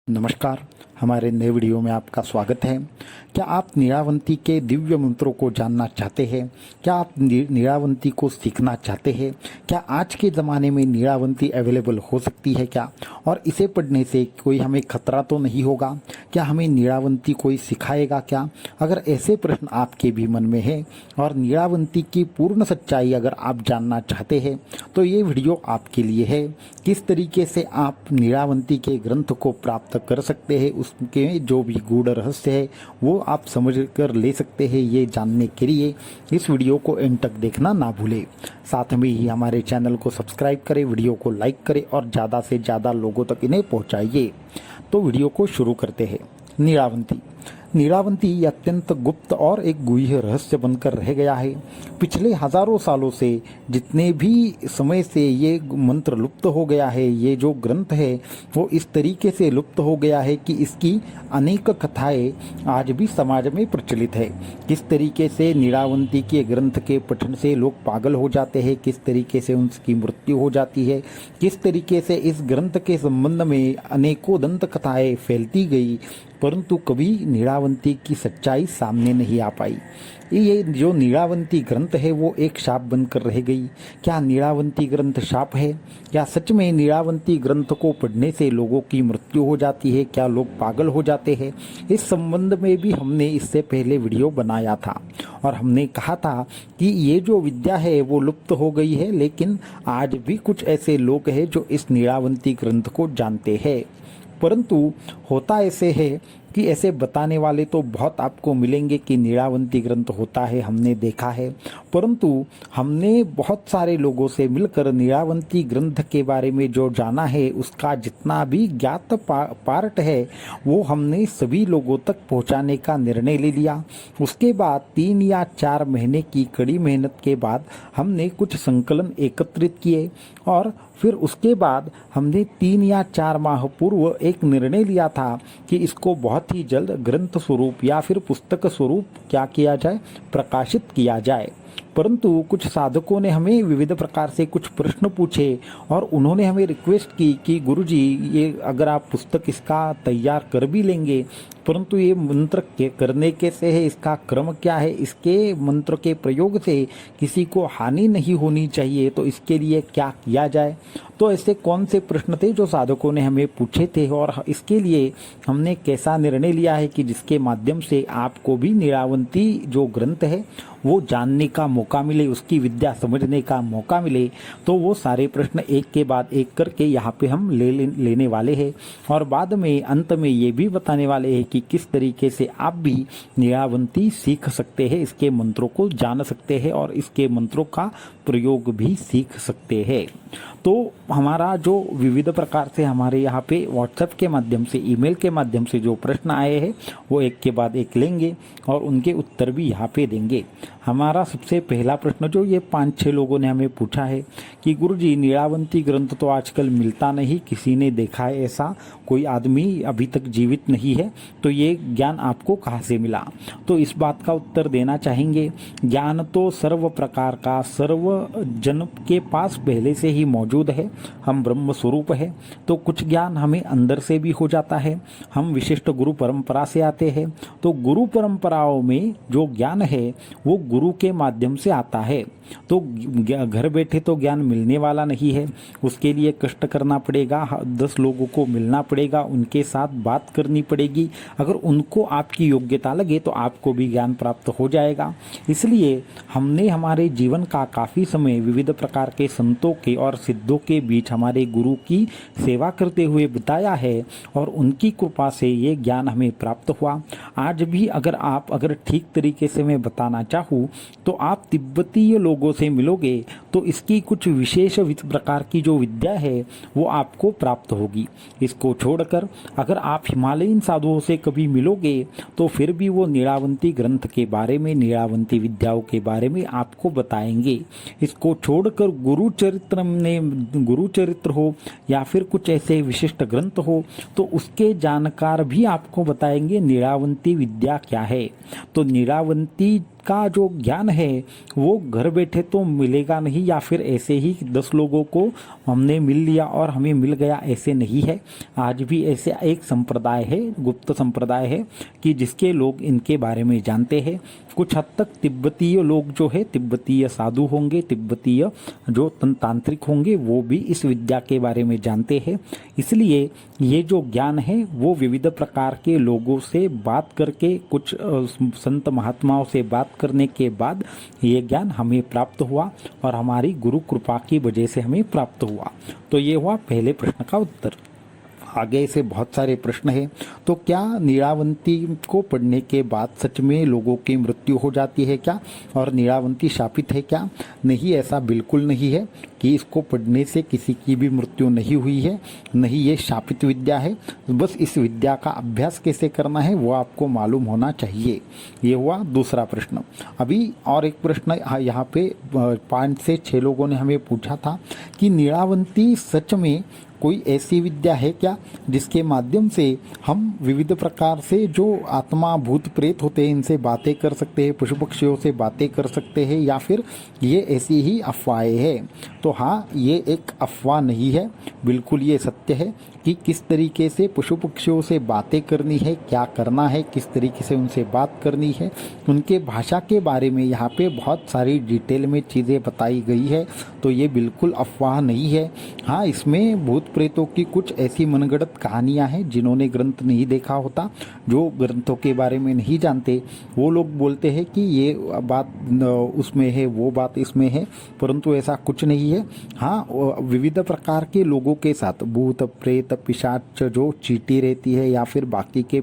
नमस्कार। हमारे नए वीडियो में आपका स्वागत है। क्या आप नीलावंती के दिव्य मंत्रों को जानना चाहते हैं? क्या आप नीलावंती को सीखना चाहते हैं? क्या आज के ज़माने में नीलावंती अवेलेबल हो सकती है क्या? और इसे पढ़ने से कोई हमें खतरा तो नहीं होगा? क्या हमें नीलावंती कोई सिखाएगा क्या? अगर ऐसे प्रश्न आपके भी मन में है और नीलावंती की पूर्ण सच्चाई अगर आप जानना चाहते हैं तो ये वीडियो आपके लिए है। किस तरीके से आप नीलावंती के ग्रंथ को प्राप्त कर सकते हैं, उसके जो भी गूढ़ रहस्य है वो आप समझ कर ले सकते हैं। ये जानने के लिए इस वीडियो को एंड तक देखना ना भूलें। साथ में ही हमारे चैनल को सब्सक्राइब करें, वीडियो को लाइक करें और ज़्यादा से ज़्यादा लोगों तक इन्हें पहुंचाइए। तो वीडियो को शुरू करते हैं। नीलावंती अत्यंत गुप्त और एक गुह्य रहस्य बनकर रह गया है। पिछले हजारों सालों से जितने भी समय से ये मंत्र लुप्त हो गया है, ये जो ग्रंथ है वो इस तरीके से लुप्त हो गया है कि इसकी अनेक कथाएं आज भी समाज में प्रचलित है। किस तरीके से नीलावंती के ग्रंथ के पठन से लोग पागल हो जाते हैं, किस तरीके से उनकी मृत्यु हो जाती है, किस तरीके से इस ग्रंथ के संबंध में अनेकों दंत कथाएं फैलती गई, परंतु कभी नीलावंती की सच्चाई सामने नहीं आ पाई। ये जो नीलावंती ग्रंथ है वो एक शाप बनकर रह गई। क्या नीलावंती ग्रंथ शाप है? क्या सच में नीलावंती ग्रंथ को पढ़ने से लोगों की मृत्यु हो जाती है? क्या लोग पागल हो जाते हैं? इस संबंध में भी हमने इससे पहले वीडियो बनाया था और हमने कहा था कि ये जो विद्या है वो लुप्त हो गई है, लेकिन आज भी कुछ ऐसे लोग हैं जो इस नीलावंती ग्रंथ को जानते हैं। परंतु होता ऐसे है कि ऐसे बताने वाले तो बहुत आपको मिलेंगे कि नीलावंती ग्रंथ होता है, हमने देखा है, परंतु हमने बहुत सारे लोगों से मिलकर नीलावंती ग्रंथ के बारे में जो जाना है उसका जितना भी ज्ञात पार्ट है वो हमने सभी लोगों तक पहुंचाने का निर्णय ले लिया। उसके बाद 3 या 4 महीने की कड़ी मेहनत के बाद हमने कुछ संकलन एकत्रित किए और फिर उसके बाद हमने 3 या 4 माह पूर्व एक निर्णय लिया था कि इसको बहुत ही जल्द ग्रंथ स्वरूप या फिर पुस्तक स्वरूप क्या किया जाए, प्रकाशित किया जाए। परंतु कुछ साधकों ने हमें विविध प्रकार से कुछ प्रश्न पूछे और उन्होंने हमें रिक्वेस्ट की कि गुरुजी, ये अगर आप पुस्तक इसका तैयार कर भी लेंगे, परंतु ये मंत्र के करने कैसे है, इसका क्रम क्या है, इसके मंत्र के प्रयोग से किसी को हानि नहीं होनी चाहिए, तो इसके लिए क्या किया जाए। तो ऐसे कौन से प्रश्न थे जो साधकों ने हमें पूछे थे और इसके लिए हमने कैसा निर्णय लिया है कि जिसके माध्यम से आपको भी नीलावंती जो ग्रंथ है वो जानने का मौका मिले, उसकी विद्या समझने का मौका मिले। तो वो सारे प्रश्न एक के बाद एक करके यहाँ पे हम लेने वाले हैं और बाद में अंत में ये भी बताने वाले हैं कि किस तरीके से आप भी नीलावंती सीख सकते हैं, इसके मंत्रों को जान सकते हैं और इसके मंत्रों का प्रयोग भी सीख सकते हैं। तो हमारा जो विविध प्रकार से हमारे यहाँ पे व्हाट्सएप के माध्यम से, ईमेल के माध्यम से जो प्रश्न आए हैं वो एक के बाद एक लेंगे और उनके उत्तर भी यहाँ पे देंगे। हमारा सबसे पहला प्रश्न जो ये 5-6 लोगों ने हमें पूछा है कि गुरुजी, नीलावंती ग्रंथ तो आजकल मिलता नहीं, किसी ने देखा है ऐसा, कोई आदमी अभी तक जीवित नहीं है, तो ये ज्ञान आपको कहाँ से मिला? तो इस बात का उत्तर देना चाहेंगे, ज्ञान तो सर्व प्रकार का सर्व जन के पास पहले से ही मौजूद है। हम ब्रह्म स्वरूप है, तो कुछ ज्ञान हमें अंदर से भी हो जाता है। हम विशिष्ट गुरु परंपरा से आते हैं, तो गुरु परंपराओं में जो ज्ञान है वो गुरु के माध्यम से आता है। तो घर बैठे तो ज्ञान मिलने वाला नहीं है, उसके लिए कष्ट करना पड़ेगा, 10 लोगों को मिलना पड़ेगा, उनके साथ बात करनी पड़ेगी। अगर उनको आपकी योग्यता लगे तो आपको भी ज्ञान प्राप्त हो जाएगा। इसलिए हमने हमारे जीवन का काफ़ी समय विविध प्रकार के संतों के और सिद्धों के बीच हमारे गुरु की सेवा करते हुए बिताया है और उनकी कृपा से ये ज्ञान हमें प्राप्त हुआ। आज भी अगर ठीक तरीके से मैं बताना चाहूँ तो आप तिब्बतीय लोगों से मिलोगे तो इसकी कुछ विशेष प्रकार की जो विद्या है वो आपको प्राप्त होगी। इसको छोड़कर अगर आप हिमालयन साधुओं से कभी मिलोगे तो फिर भी वो नीलावंती ग्रंथ के बारे में, नीलावंती विद्याओं के बारे में आपको बताएंगे। इसको छोड़कर गुरुचरित्र हो या फिर कुछ ऐसे विशिष्ट ग्रंथ हो तो उसके जानकार भी आपको बताएंगे नीलावंती विद्या क्या है। तो नीलावंती इसका जो ज्ञान है वो घर बैठे तो मिलेगा नहीं, या फिर ऐसे ही 10 लोगों को हमने मिल लिया और हमें मिल गया, ऐसे नहीं है। आज भी ऐसे एक संप्रदाय है, गुप्त संप्रदाय है कि जिसके लोग इनके बारे में जानते हैं। कुछ हद तक तिब्बतीय लोग जो है, तिब्बतीय साधु होंगे, तिब्बतीय जो तांत्रिक होंगे, वो भी इस विद्या के बारे में जानते हैं। इसलिए ये जो ज्ञान है वो विविध प्रकार के लोगों से बात करके, कुछ संत महात्माओं से बात करने के बाद ये ज्ञान हमें प्राप्त हुआ और हमारी गुरु कृपा की वजह से हमें प्राप्त हुआ। तो ये हुआ पहले प्रश्न का उत्तर। आगे से बहुत सारे प्रश्न हैं। तो क्या नीलावंती को पढ़ने के बाद सच में लोगों की मृत्यु हो जाती है क्या, और नीलावंती शापित है क्या? नहीं, ऐसा बिल्कुल नहीं है कि इसको पढ़ने से किसी की भी मृत्यु नहीं हुई है। नहीं, ये शापित विद्या है। बस इस विद्या का अभ्यास कैसे करना है वो आपको मालूम होना चाहिए। ये हुआ दूसरा प्रश्न। अभी और एक प्रश्न यहाँ पे 5 से 6 लोगों ने हमें पूछा था कि नीलावंती सच में कोई ऐसी विद्या है क्या जिसके माध्यम से हम विविध प्रकार से जो आत्मा भूत प्रेत होते हैं इनसे बातें कर सकते हैं, पशु पक्षियों से बातें कर सकते हैं, या फिर ये ऐसी ही अफवाहें हैं? तो हाँ, ये एक अफवाह नहीं है, बिल्कुल ये सत्य है कि किस तरीके से पशु पक्षियों से बातें करनी है, क्या करना है, किस तरीके से उनसे बात करनी है, उनके भाषा के बारे में यहाँ पे बहुत सारी डिटेल में चीज़ें बताई गई है। तो ये बिल्कुल अफवाह नहीं है। हाँ, इसमें भूत प्रेतों की कुछ ऐसी मनगढ़ंत कहानियाँ हैं। जिन्होंने ग्रंथ नहीं देखा होता, जो ग्रंथों के बारे में नहीं जानते, वो लोग बोलते हैं कि ये बात उसमें है, वो बात इसमें है, परंतु ऐसा कुछ नहीं है। हाँ, विविध प्रकार के लोगों के साथ भूत प्रेत पिशाच जो चींटी रहती है या फिर बाकी के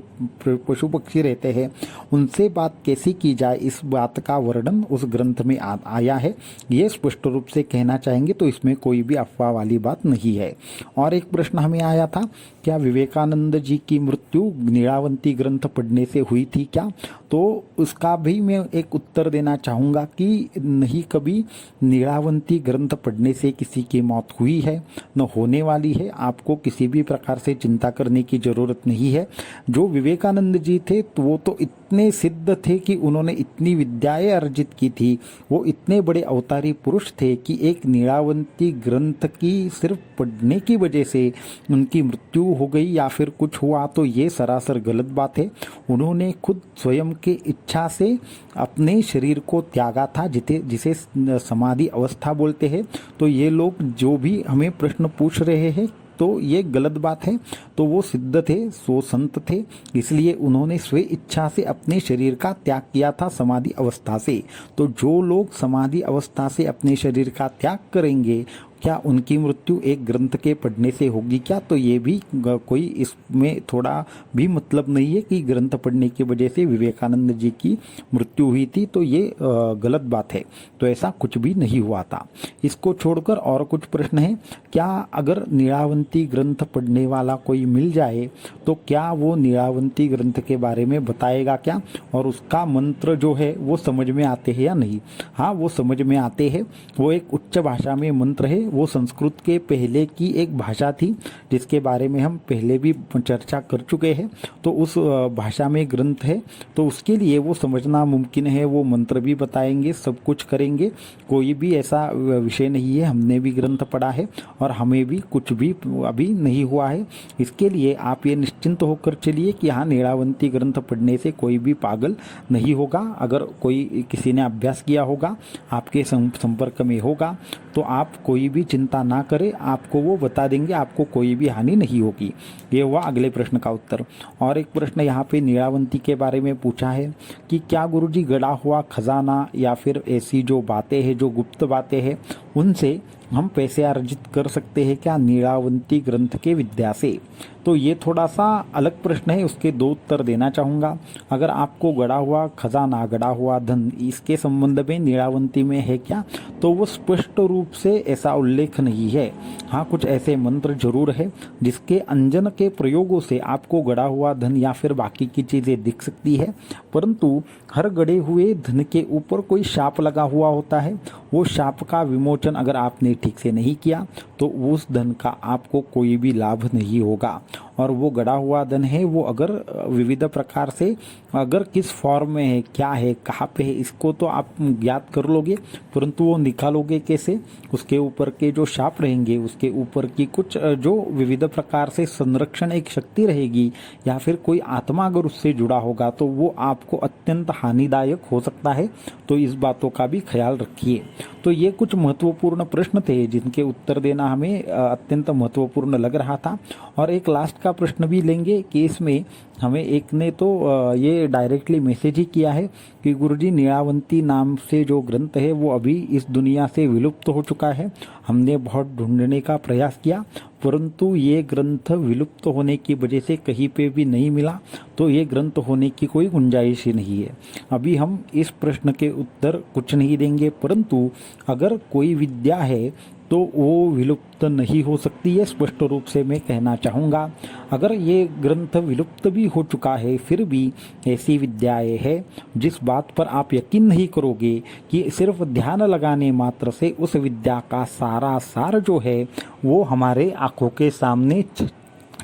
पशु पक्षी रहते हैं, उनसे बात कैसी की जाए, इस बात का वर्णन उस ग्रंथ में आया है। ये स्पष्ट रूप से कहना चाहेंगे, तो इसमें कोई भी अफवाह वाली बात नहीं है। और एक प्रश्न हमें आया था, क्या विवेकानंद जी की मृत्यु नीलावंती ग्रंथ पढ़ने से हुई थी क्या? तो उसका भी मैं एक उत्तर देना चाहूँगा कि नहीं, कभी नीलावंती ग्रंथ पढ़ने से किसी की मौत हुई है, न होने वाली है। आपको किसी भी प्रकार से चिंता करने की ज़रूरत नहीं है। जो विवेकानंद जी थे तो वो तो इतने सिद्ध थे कि उन्होंने इतनी विद्याएं अर्जित की थी, वो इतने बड़े अवतारी पुरुष थे कि एक नीलावंती ग्रंथ की सिर्फ पढ़ने की वजह से उनकी मृत्यु हो गई या फिर कुछ हुआ, तो ये सरासर गलत बात है। उन्होंने खुद स्वयं की इच्छा से अपने शरीर को त्यागा था, जिसे समाधि अवस्था बोलते हैं। तो ये लोग जो भी हमें प्रश्न पूछ रहे हैं, तो ये गलत बात है। तो वो सिद्ध थे, सो संत थे, इसलिए उन्होंने स्व इच्छा से अपने शरीर का त्याग किया था समाधि अवस्था से। तो जो लोग समाधि अवस्था से अपने शरीर का त्याग करेंगे, क्या उनकी मृत्यु एक ग्रंथ के पढ़ने से होगी क्या? तो ये भी कोई इसमें थोड़ा भी मतलब नहीं है कि ग्रंथ पढ़ने की वजह से विवेकानंद जी की मृत्यु हुई थी, तो ये गलत बात है। तो ऐसा कुछ भी नहीं हुआ था। इसको छोड़कर और कुछ प्रश्न है। क्या अगर नीलावंती ग्रंथ पढ़ने वाला कोई मिल जाए तो क्या वो नीलावंती ग्रंथ के बारे में बताएगा क्या, और उसका मंत्र जो है वो समझ में आते हैं या नहीं? हाँ, वो समझ में आते हैं। वो एक उच्च भाषा में मंत्र है। वो संस्कृत के पहले की एक भाषा थी, जिसके बारे में हम पहले भी चर्चा कर चुके हैं। तो उस भाषा में ग्रंथ है, तो उसके लिए वो समझना मुमकिन है। वो मंत्र भी बताएंगे, सब कुछ करेंगे, कोई भी ऐसा विषय नहीं है। हमने भी ग्रंथ पढ़ा है और हमें भी कुछ भी अभी नहीं हुआ है। इसके लिए आप ये निश्चिंत होकर चलिए कि हाँ, नीलावंती ग्रंथ पढ़ने से कोई भी पागल नहीं होगा। अगर कोई किसी ने अभ्यास किया होगा, आपके संपर्क में होगा, तो आप कोई भी चिंता ना करें, आपको वो बता देंगे, आपको कोई भी हानि नहीं होगी। ये हुआ अगले प्रश्न का उत्तर। और एक प्रश्न यहाँ पे नीलावंती के बारे में पूछा है कि क्या गुरुजी गड़ा हुआ खजाना या फिर ऐसी जो बातें हैं, जो गुप्त बातें हैं, उनसे हम पैसे अर्जित कर सकते हैं क्या नीलावंती ग्रंथ के विद्या से? तो ये थोड़ा सा अलग प्रश्न है, उसके 2 उत्तर देना चाहूँगा। अगर आपको गड़ा हुआ खजाना, गड़ा हुआ धन, इसके संबंध में नीलावंती में है क्या, तो वो स्पष्ट रूप से ऐसा उल्लेख नहीं है। हाँ, कुछ ऐसे मंत्र जरूर है जिसके अंजन के प्रयोगों से आपको गड़ा हुआ धन या फिर बाकी की चीज़ें दिख सकती है, परंतु हर गड़े हुए धन के ऊपर कोई शाप लगा हुआ होता है। वो शाप का विमोचन अगर आपने ठीक से नहीं किया तो उस धन का आपको कोई भी लाभ नहीं होगा। और वो गड़ा हुआ धन है वो अगर विविध प्रकार से अगर किस फॉर्म में है, क्या है, कहाँ पे है, इसको तो आप ज्ञात कर लोगे, परंतु वो निकालोगे कैसे? उसके ऊपर के जो शाप रहेंगे, उसके ऊपर की कुछ जो विविध प्रकार से संरक्षण एक शक्ति रहेगी या फिर कोई आत्मा अगर उससे जुड़ा होगा तो वो आपको अत्यंत हानिदायक हो सकता है। तो इस बातों का भी ख्याल रखिए। तो ये कुछ महत्वपूर्ण प्रश्न थे जिनके उत्तर देना हमें अत्यंत महत्वपूर्ण लग रहा था। और एक लास्ट का प्रश्न भी लेंगे कि इसमें हमें एक ने तो ये डायरेक्टली मैसेज ही किया है कि गुरुजी नीलावंती नाम से जो ग्रंथ है वो अभी इस दुनिया से विलुप्त हो चुका है। हमने बहुत ढूंढने का प्रयास किया परंतु ये ग्रंथ विलुप्त होने की वजह से कहीं पे भी नहीं मिला, तो ये ग्रंथ होने की कोई गुंजाइश ही नहीं है। अभी हम इस प्रश्न के उत्तर कुछ नहीं देंगे, परंतु अगर कोई विद्या है तो वो विलुप्त नहीं हो सकती है, स्पष्ट रूप से मैं कहना चाहूँगा। अगर ये ग्रंथ विलुप्त भी हो चुका है फिर भी ऐसी विद्याएं हैं जिस बात पर आप यकीन नहीं करोगे कि सिर्फ ध्यान लगाने मात्र से उस विद्या का सारा सार जो है वो हमारे आंखों के सामने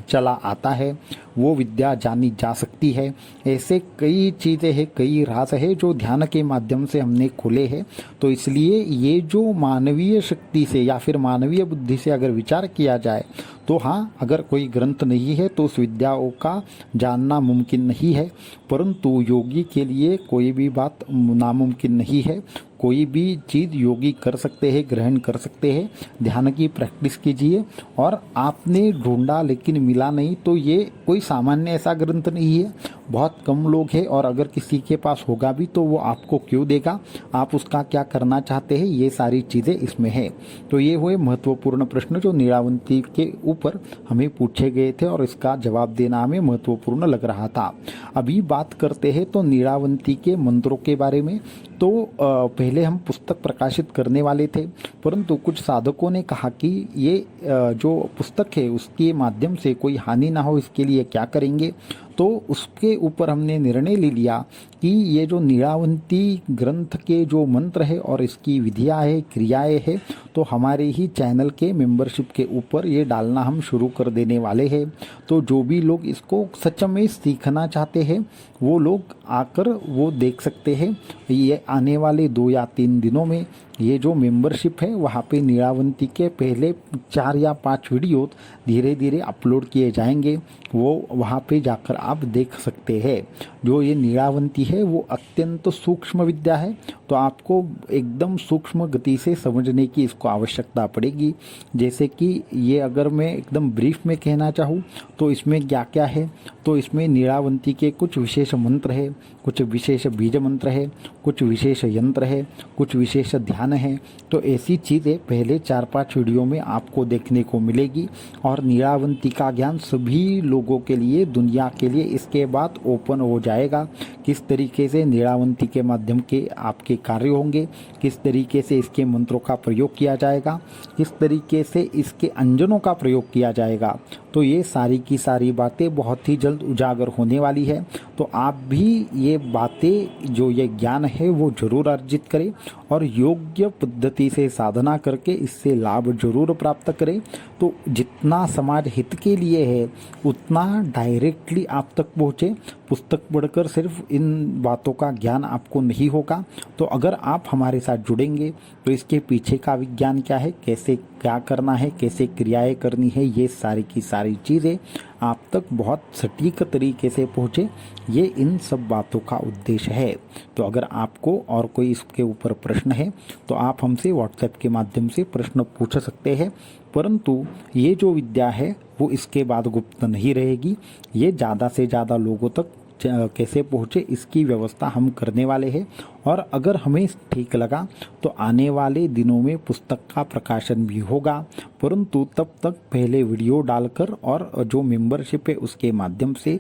चला आता है, वो विद्या जानी जा सकती है। ऐसे कई चीज़ें हैं, कई राज है जो ध्यान के माध्यम से हमने खोले हैं। तो इसलिए ये जो मानवीय शक्ति से या फिर मानवीय बुद्धि से अगर विचार किया जाए तो हाँ, अगर कोई ग्रंथ नहीं है तो उस विद्याओं का जानना मुमकिन नहीं है, परंतु योगी के लिए कोई भी बात नामुमकिन नहीं है। कोई भी चीज़ योगी कर सकते हैं, ग्रहण कर सकते हैं। ध्यान की प्रैक्टिस कीजिए। और आपने ढूंढा लेकिन मिला नहीं तो ये कोई सामान्य ऐसा ग्रंथ नहीं है, बहुत कम लोग हैं, और अगर किसी के पास होगा भी तो वो आपको क्यों देगा, आप उसका क्या करना चाहते हैं, ये सारी चीज़ें इसमें है। तो ये हुए महत्वपूर्ण प्रश्न जो नीलावंती के ऊपर हमें पूछे गए थे और इसका जवाब देना हमें महत्वपूर्ण लग रहा था। अभी बात करते हैं तो नीलावंती के मंत्रों के बारे में। तो पहले हम पुस्तक प्रकाशित करने वाले थे, परंतु कुछ साधकों ने कहा कि ये जो पुस्तक है उसके माध्यम से कोई हानि ना हो, इसके लिए क्या करेंगे। तो उसके ऊपर हमने निर्णय ले लिया कि ये जो नीलावंती ग्रंथ के जो मंत्र है और इसकी विधियाँ है, क्रियाएं है, तो हमारे ही चैनल के मेंबरशिप के ऊपर ये डालना हम शुरू कर देने वाले हैं। तो जो भी लोग इसको सच में सीखना चाहते हैं वो लोग आकर वो देख सकते हैं। ये आने वाले 2 या 3 दिनों में ये जो मेंबरशिप है वहाँ पे नीलावंती के पहले 4 या 5 वीडियो धीरे धीरे अपलोड किए जाएंगे, वो वहाँ पे जाकर आप देख सकते हैं। जो ये नीलावंती है वो अत्यंत सूक्ष्म विद्या है, तो आपको एकदम सूक्ष्म गति से समझने की इसको आवश्यकता पड़ेगी। जैसे कि ये अगर मैं एकदम ब्रीफ में कहना चाहूँ तो इसमें क्या क्या है, तो इसमें नीलावंती के कुछ विशेष मंत्र है, कुछ विशेष बीज मंत्र है, कुछ विशेष यंत्र है, कुछ विशेष ध्यान है। तो ऐसी चीज़ें पहले 4-5 वीडियो में आपको देखने को मिलेगी। और नीलावंती का ज्ञान सभी लोगों के लिए, दुनिया के लिए इसके बाद ओपन हो जाएगा। किस तरीके से नीलावंती के माध्यम के आपके कार्य होंगे, किस तरीके से इसके मंत्रों का प्रयोग किया जाएगा, किस तरीके से इसके अंजनों का प्रयोग किया जाएगा, तो ये सारी की सारी बातें बहुत ही जल्द उजागर होने वाली है। तो आप भी ये बातें, जो ये ज्ञान है वो जरूर अर्जित करें और योग्य पद्धति से साधना करके इससे लाभ जरूर प्राप्त करें। तो जितना समाज हित के लिए है उतना डायरेक्टली आप तक पहुँचे। पुस्तक पढ़कर सिर्फ इन बातों का ज्ञान आपको नहीं होगा। तो अगर आप हमारे साथ जुड़ेंगे तो इसके पीछे का विज्ञान क्या है, कैसे क्या करना है, कैसे क्रियाएं करनी है, ये सारी की सारी चीज़ें आप तक बहुत सटीक तरीके से पहुँचे, ये इन सब बातों का उद्देश्य है। तो अगर आपको और कोई इसके ऊपर प्रश्न है तो आप हमसे व्हाट्सएप के माध्यम से प्रश्न पूछ सकते हैं। परंतु ये जो विद्या है वो इसके बाद गुप्त नहीं रहेगी, ये ज़्यादा से ज़्यादा लोगों तक कैसे पहुँचे इसकी व्यवस्था हम करने वाले हैं। और अगर हमें ठीक लगा तो आने वाले दिनों में पुस्तक का प्रकाशन भी होगा, परंतु तब तक पहले वीडियो डालकर और जो मेंबरशिप है उसके माध्यम से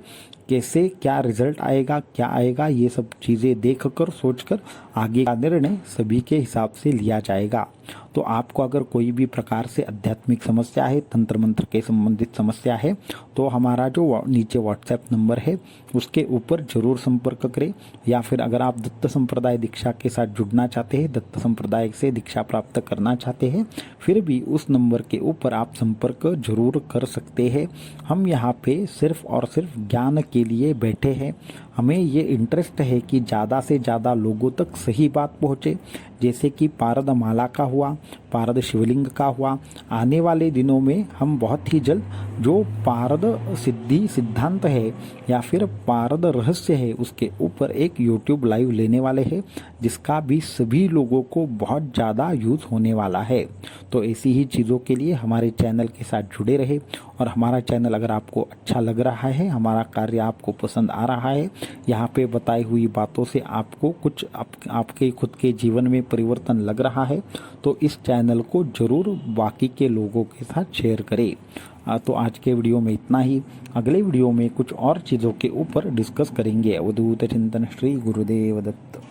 कैसे क्या रिजल्ट आएगा, क्या आएगा, ये सब चीज़ें देखकर सोचकर आगे का निर्णय सभी के हिसाब से लिया जाएगा। तो आपको अगर कोई भी प्रकार से आध्यात्मिक समस्या है, तंत्र मंत्र के संबंधित समस्या है, तो हमारा जो नीचे व्हाट्सएप नंबर है उसके ऊपर जरूर संपर्क करें। या फिर अगर आप दत्त संप्रदाय संप्रदाय दीक्षा के साथ जुड़ना चाहते हैं, दत्त संप्रदाय से दीक्षा प्राप्त करना चाहते हैं, फिर भी उस नंबर के ऊपर आप संपर्क जरूर कर सकते हैं। हम यहाँ पे सिर्फ और सिर्फ ज्ञान के लिए बैठे हैं। हमें ये इंटरेस्ट है कि ज़्यादा से ज़्यादा लोगों तक सही बात पहुँचे, जैसे कि पारद माला का हुआ, पारद शिवलिंग का हुआ। आने वाले दिनों में हम बहुत ही जल्द जो पारद सिद्धि सिद्धांत है या फिर पारद रहस्य है उसके ऊपर एक यूट्यूब लाइव लेने वाले हैं, जिसका भी सभी लोगों को बहुत ज़्यादा यूज़ होने वाला है। तो ऐसी ही चीज़ों के लिए हमारे चैनल के साथ जुड़े रहे। और हमारा चैनल अगर आपको अच्छा लग रहा है, हमारा कार्य आपको पसंद आ रहा है, यहाँ पे बताई हुई बातों से आपको कुछ आपके खुद के जीवन में परिवर्तन लग रहा है, तो इस चैनल को जरूर बाकी के लोगों के साथ शेयर करें। तो आज के वीडियो में इतना ही। अगले वीडियो में कुछ और चीज़ों के ऊपर डिस्कस करेंगे। अवधूत चिंतन। श्री गुरुदेव दत्त।